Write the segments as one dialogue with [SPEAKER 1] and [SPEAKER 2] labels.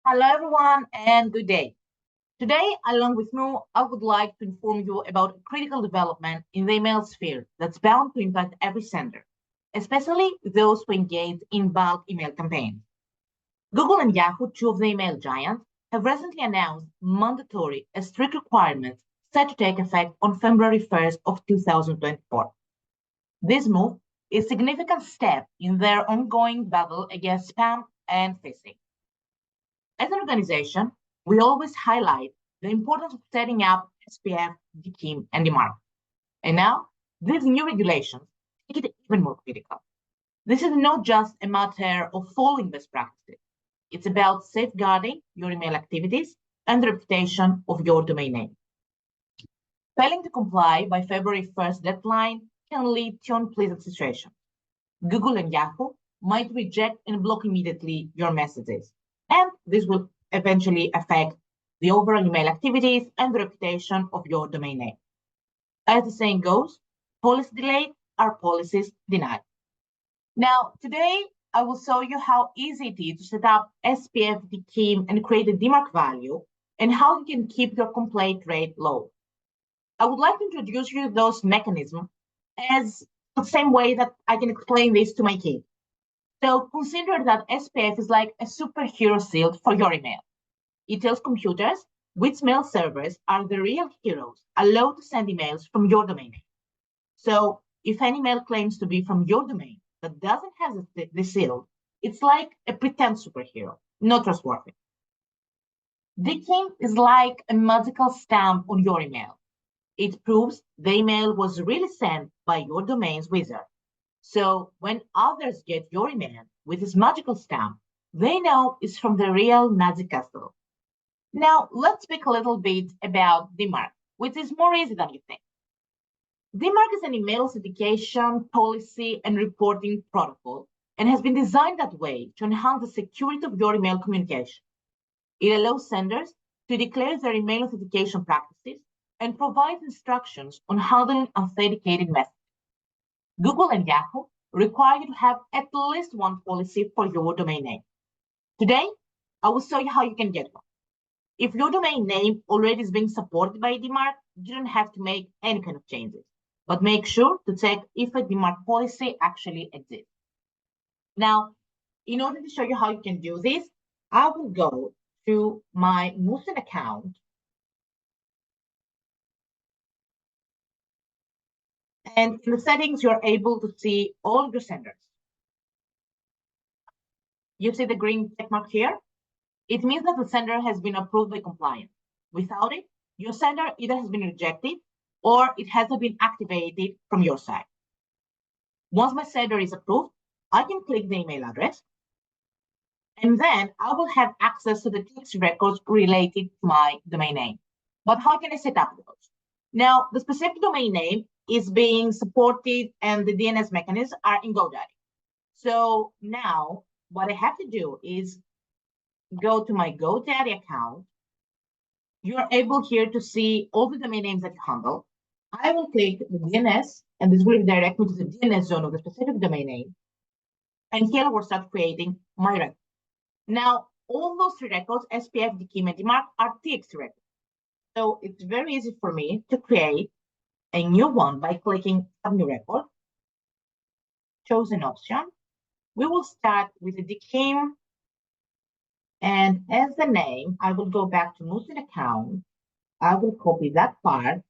[SPEAKER 1] Hello, everyone, and good day. Today, along with Mo, I would like to inform you about a critical development in the email sphere that's bound to impact every sender, especially those who engage in bulk email campaigns. Google and Yahoo, two of the email giants, have recently announced mandatory and strict requirements set to take effect on February 1st of 2024. This move is a significant step in their ongoing battle against spam and phishing. As an organization, we always highlight the importance of setting up SPF, DKIM, and DMARC. And now, these new regulations make it even more critical. This is not just a matter of following best practices. It's about safeguarding your email activities and the reputation of your domain name. Failing to comply by February 1st deadline can lead to unpleasant situations. Google and Yahoo might reject and block immediately your messages, and this will eventually affect the overall email activities and the reputation of your domain name. As the saying goes, policy delayed are policies denied. Now, today, I will show you how easy it is to set up SPF, DKIM, and create a DMARC value, and how you can keep your complaint rate low. I would like to introduce you to those mechanisms as the same way that I can explain this to my kids. So consider that SPF is like a superhero shield for your email. It tells computers which mail servers are the real heroes allowed to send emails from your domain name. So if an email claims to be from your domain but doesn't have the shield, it's like a pretend superhero, not trustworthy. DKIM is like a magical stamp on your email. It proves the email was really sent by your domain's wizard. So when others get your email with this magical stamp, they know it's from the real Magic Castle. Now, let's speak a little bit about DMARC, which is more easy than you think. DMARC is an email authentication, policy, and reporting protocol and has been designed that way to enhance the security of your email communication. It allows senders to declare their email authentication practices and provides instructions on handling authenticated messages. Google and Yahoo require you to have at least one policy for your domain name. Today, I will show you how you can get one. If your domain name already is being supported by DMARC, you don't have to make any kind of changes, but make sure to check if a DMARC policy actually exists. Now, in order to show you how you can do this, I will go to my Moosend account. And in the settings, you're able to see all your senders. You see the green check mark here? It means that the sender has been approved by compliance. Without it, your sender either has been rejected or it hasn't been activated from your side. Once my sender is approved, I can click the email address, and then I will have access to the text records related to my domain name. But how can I set up those? Now, the specific domain name is being supported and the DNS mechanisms are in GoDaddy. So now what I have to do is go to my GoDaddy account. You're able here to see all the domain names that you handle. I will click the DNS, and this will redirect me to the DNS zone of the specific domain name. And here we'll start creating my record. Now, all those three records, SPF, DKIM, and DMARC, are TXT records. So it's very easy for me to create a new one by clicking Add New Record, choose an option. We will start with the DKIM, and as the name, I will go back to Moosend account. I will copy that part,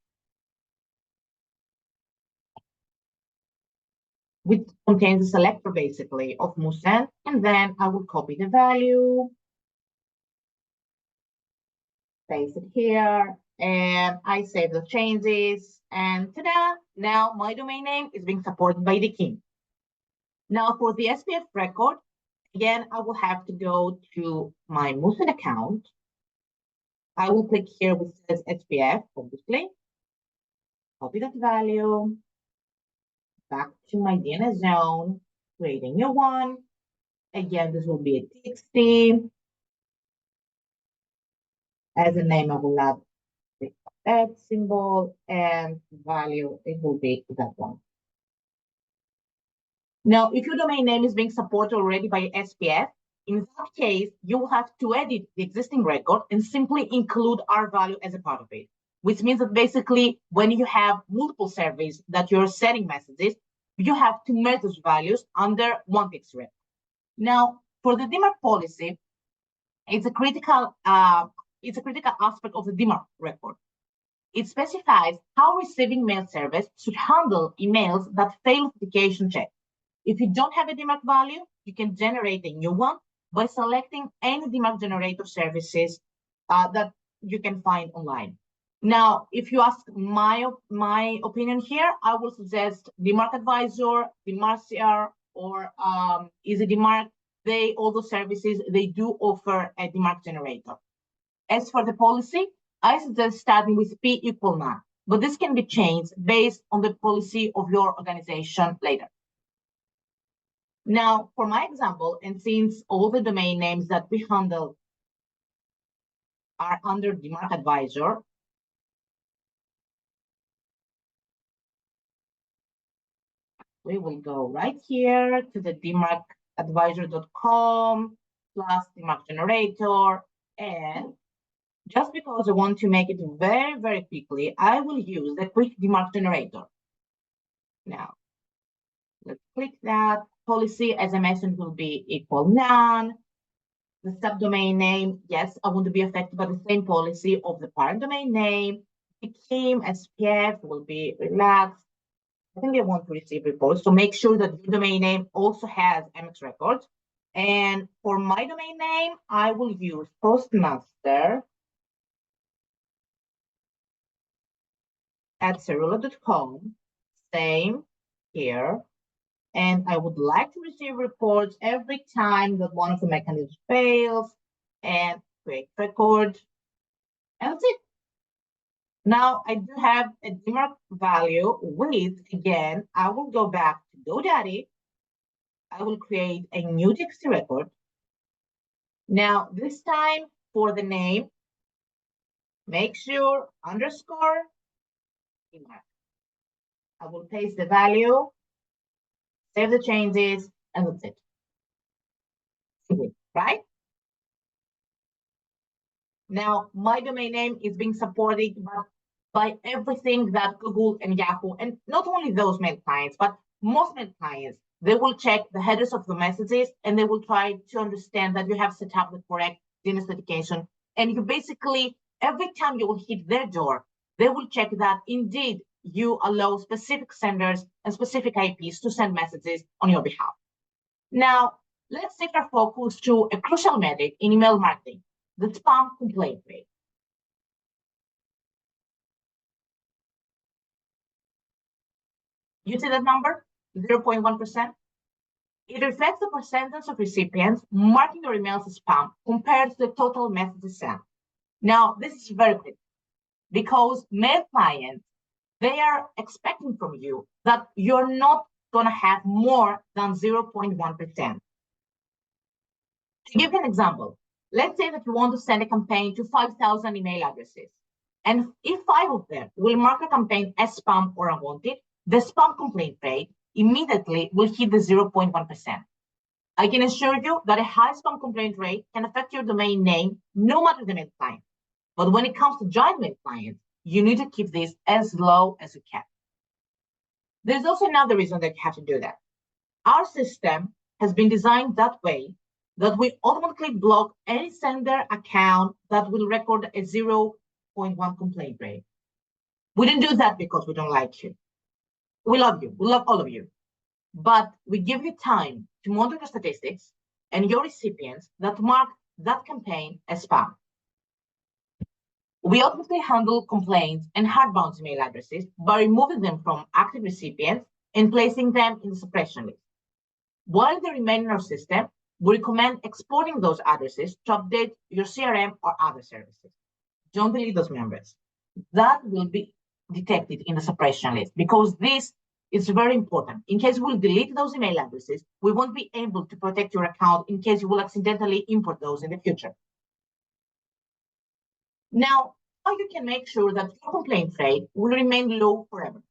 [SPEAKER 1] which contains the selector basically of Moosend, and then I will copy the value, paste it here, and I save the changes, and ta-da! Now my domain name is being supported by DKIM. Now for the SPF record, again, I will have to go to my Moosend account. I will click here which says SPF, obviously. Copy that value. Back to my DNS zone, create a new one. Again, this will be a TXT. As a name, I will add the add symbol, and value, it will be that one. Now, if your domain name is being supported already by SPF, In that case, you will have to edit the existing record and simply include our value as a part of it, which means that basically when you have multiple surveys that you're sending messages, you have to merge those values under one fixed record. Now, for the DMARC policy, it's a critical aspect of the DMARC record. It specifies how receiving mail service should handle emails that fail authentication check. If you don't have a DMARC value, you can generate a new one by selecting any DMARC generator services that you can find online. Now, if you ask my opinion here, I will suggest DMARC Advisor, DMARCR, or Easy DMARC. All those services, they do offer a DMARC generator. As for the policy, I suggest starting with P equal none, but this can be changed based on the policy of your organization later. Now, for my example, and since all the domain names that we handle are under DMARC Advisor, we will go right here to the dmarcadvisor.com plus DMARC generator. And just because I want to make it very, very quickly, I will use the quick DMARC generator. Now, let's click that. Policy, as I mentioned, will be equal none. The subdomain name, yes, I want to be affected by the same policy of the parent domain name. The team SPF will be relaxed. I think they want to receive reports, so make sure that your domain name also has MX records. And for my domain name, I will use postmaster@cerula.com. Same here. And I would like to receive reports every time that one of the mechanisms fails, and create record. And that's it. Now I do have a DMARC value with, again, I will go back to GoDaddy. I will create a new TXT record. Now, this time for the name, make sure underscore DMARC. I will paste the value, save the changes, and that's it. Right? Now, my domain name is being supported by everything that Google and Yahoo, and not only those mail clients, but most mail clients, they will check the headers of the messages and they will try to understand that you have set up the correct DNS authentication. And you basically, every time you will hit their door, they will check that indeed you allow specific senders and specific IPs to send messages on your behalf. Now, let's take our focus to a crucial metric in email marketing, the spam complaint rate. You see that number, 0.1%? It reflects the percentage of recipients marking your emails as spam compared to the total messages sent. Now, this is very critical because mail clients, they are expecting from you that you're not going to have more than 0.1%. To give you an example, let's say that you want to send a campaign to 5,000 email addresses. And if 5 of them will mark a campaign as spam or unwanted, the spam complaint rate immediately will hit the 0.1%. I can assure you that a high spam complaint rate can affect your domain name, no matter the mail client. But when it comes to giant mail clients, you need to keep this as low as you can. There's also another reason that you have to do that. Our system has been designed that way that we automatically block any sender account that will record a 0.1 complaint rate. We didn't do that because we don't like you. We love you. We love all of you. But we give you time to monitor statistics and your recipients that mark that campaign as spam. We automatically handle complaints and hard-bound email addresses by removing them from active recipients and placing them in the suppression list. While they remain in our system, we recommend exporting those addresses to update your CRM or other services. Don't delete those members. That will be detected in the suppression list because this is very important. In case we'll delete those email addresses, we won't be able to protect your account in case you will accidentally import those in the future. Now, how you can make sure that your complaint rate will remain low forever?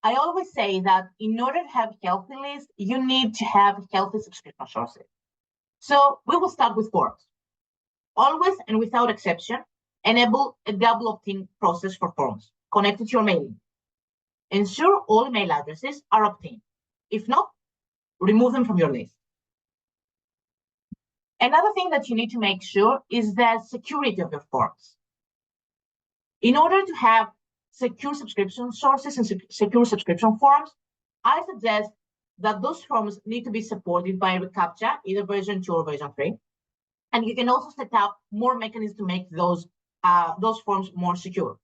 [SPEAKER 1] I always say that in order to have healthy lists, you need to have healthy subscription sources. So we will start with forms. Always and without exception, enable a double opt-in process for forms connected to your mailing. Ensure all email addresses are opt-in. If not, remove them from your list. Another thing that you need to make sure is the security of your forms. In order to have secure subscription sources and secure subscription forms, I suggest that those forms need to be supported by reCAPTCHA, either version 2 or version 3. And you can also set up more mechanisms to make those forms more secure.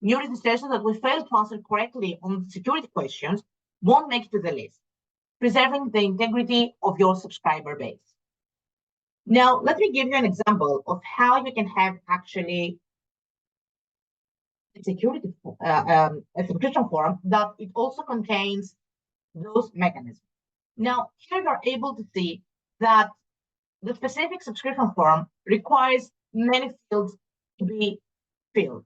[SPEAKER 1] New registrations that will fail to answer correctly on security questions won't make it to the list, preserving the integrity of your subscriber base. Now, let me give you an example of how you can have actually a security a subscription form that it also contains those mechanisms. Now, here you're able to see that the specific subscription form requires many fields to be filled.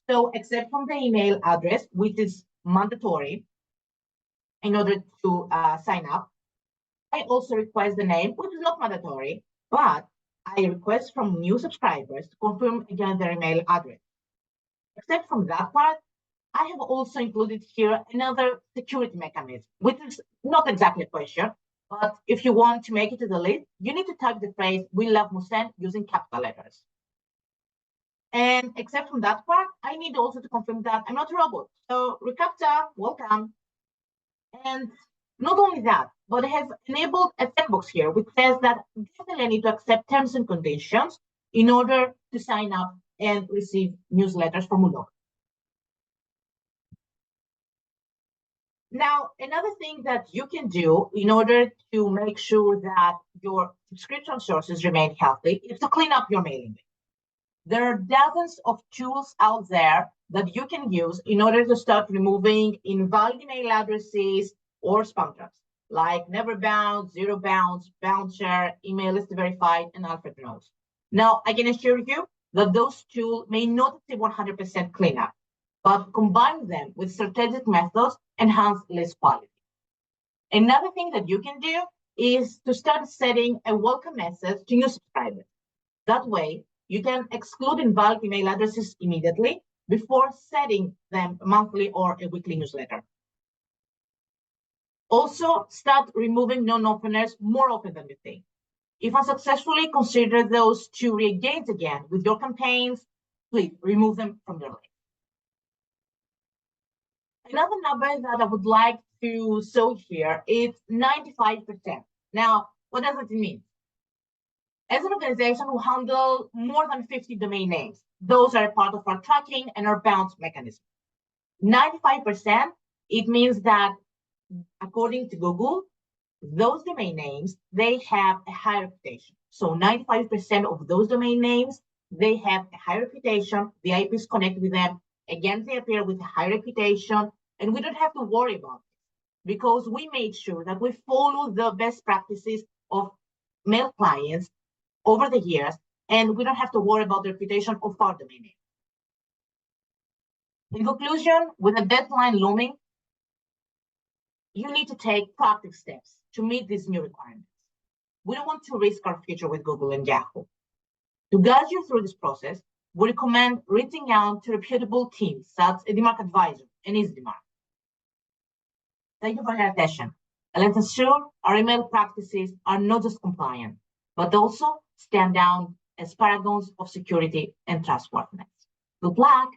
[SPEAKER 1] So, except from the email address, which is mandatory in order to sign up, I also request the name, which is not mandatory, but I request from new subscribers to confirm again their email address. Except from that part, I have also included here another security mechanism, which is not exactly a question, but if you want to make it to the list, you need to type the phrase, "We love Moosend," using capital letters. And except from that part, I need also to confirm that I'm not a robot. So reCAPTCHA, welcome. And not only that, but I have enabled a checkbox here, which says that definitely I need to accept terms and conditions in order to sign up and receive newsletters from Moosend. Now, another thing that you can do in order to make sure that your subscription sources remain healthy is to clean up your mailing list. There are dozens of tools out there that you can use in order to start removing invalid email addresses or spam traps, like Never Bounce, Zero Bounce, Bouncer, Email List Verified, and Alfred Knows. Now, I can assure you that those tools may not achieve 100% cleanup, but combine them with strategic methods enhance list quality. Another thing that you can do is to start setting a welcome message to new subscribers. That way, you can exclude invalid email addresses immediately before setting them monthly or a weekly newsletter. Also, start removing non-openers more often than you think. If unsuccessfully, consider those to re-engage again with your campaigns, please remove them from your list. Another number that I would like to show here is 95%. Now, what does it mean? As an organization, we handle more than 50 domain names. Those are part of our tracking and our bounce mechanism. 95%, it means that according to Google, those domain names, they have a high reputation. So 95% of those domain names, they have a high reputation. The IPs connect with them. Again, they appear with a high reputation, and we don't have to worry about it because we made sure that we follow the best practices of mail clients over the years, and we don't have to worry about the reputation of our domain name. In conclusion, with a deadline looming, you need to take proactive steps to meet these new requirements. We don't want to risk our future with Google and Yahoo. To guide you through this process, we recommend reaching out to reputable teams such as DMARC Advisor and EasyDMARC. Thank you for your attention. And let's ensure our email practices are not just compliant, but also stand out as paragons of security and trustworthiness. Good luck.